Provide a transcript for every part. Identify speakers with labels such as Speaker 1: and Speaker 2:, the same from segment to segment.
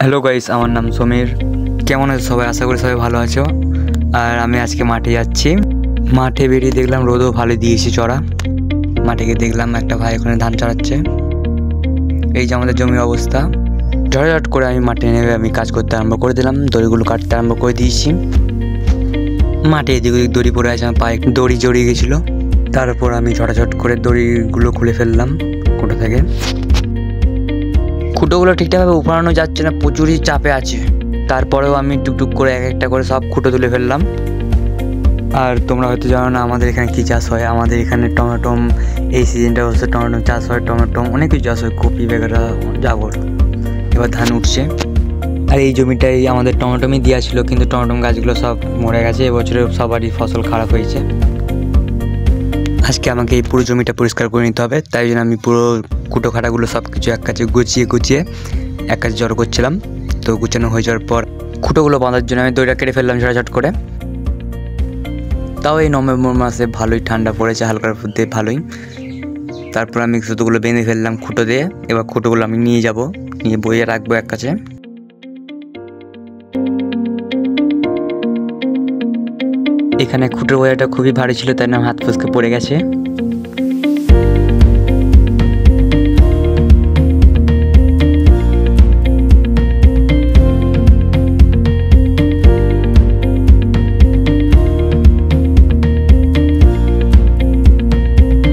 Speaker 1: Hello guys, আমার নাম সমীর। কেমন আছো সবাই? আশা করি সবাই ভালো আছো। আর আমি আজকে মাঠে যাচ্ছি। মাঠে বেরিয়ে দেখলাম রোদও ভালো দিয়েছে চড়া। মাঠে গিয়ে দেখলাম একটা ভাই ওখানে ধান চড়াচ্ছে। এই যে আমাদের জমির অবস্থা। ঝটঝট করে আমি মাঠে নেমে আমি কাজ করতে আরম্ভ করে দিলাম। দড়িগুলো কাটতে আরম্ভ করে দিয়েছি। মাঠে এদিক ওদিক দড়ি পড়ে আছে, আমার পায়ে দড়ি জড়িয়ে গেছিলো। তারপর আমি ঝটাঝট করে দড়িগুলো খুলে ফেললাম খুঁটো থেকে। খুঁটোগুলো ঠিকঠাকভাবে উপড়ানো যাচ্ছে না, প্রচুরই চাপে আছে। তারপরেও আমি টুকটুক করে এক একটা করে সব খুঁটো তুলে ফেললাম। আর তোমরা হয়তো জানো না আমাদের এখানে কী চাষ হয়। আমাদের এখানে টমেটোম, এই সিজনটা হচ্ছে টমেটো চাষ হয়। টমেটোম অনেক কিছু চাষ হয়, কপি বেগারা যাবর। এবার ধান উঠছে। আর এই জমিটাই আমাদের টমেটোমই দেওয়া ছিল, কিন্তু টমেটোম গাছগুলো সব মরে গেছে। এবছরে সবারই ফসল খারাপ হয়েছে। আজকে আমাকে এই পুরো জমিটা পরিষ্কার করে নিতে হবে, তাই জন্য আমি পুরো কুটো খাটাগুলো সব কিছু এক কাছে গুছিয়ে এক কাছে জড়ো করছিলাম। তো গুছানো হয়ে যাওয়ার পর খুঁটোগুলো বাঁধার জন্য আমি দড়িটা কেটে ফেললাম ঝটাঝট করে। তাও এই নভেম্বর মাসে ভালোই ঠান্ডা পড়েছে, হালকার মধ্যে ভালোই। তারপর আমি সুতোগুলো বেঁধে ফেললাম খুঁটো দিয়ে। এবার খুঁটোগুলো আমি নিয়ে বইয়ে রাখবো এক কাছে। এখানে খুঁটোর বইয়াটা খুবই ভারী ছিল, তাই না হাত ফসকে পড়ে গেছে।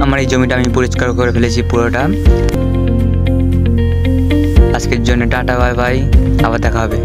Speaker 1: আমার এই জমিটা আমি পরিষ্কার করে ফেলেছি পুরোটা। আজকের জন্য টাটা, বাই বাই, আবার দেখা হবে।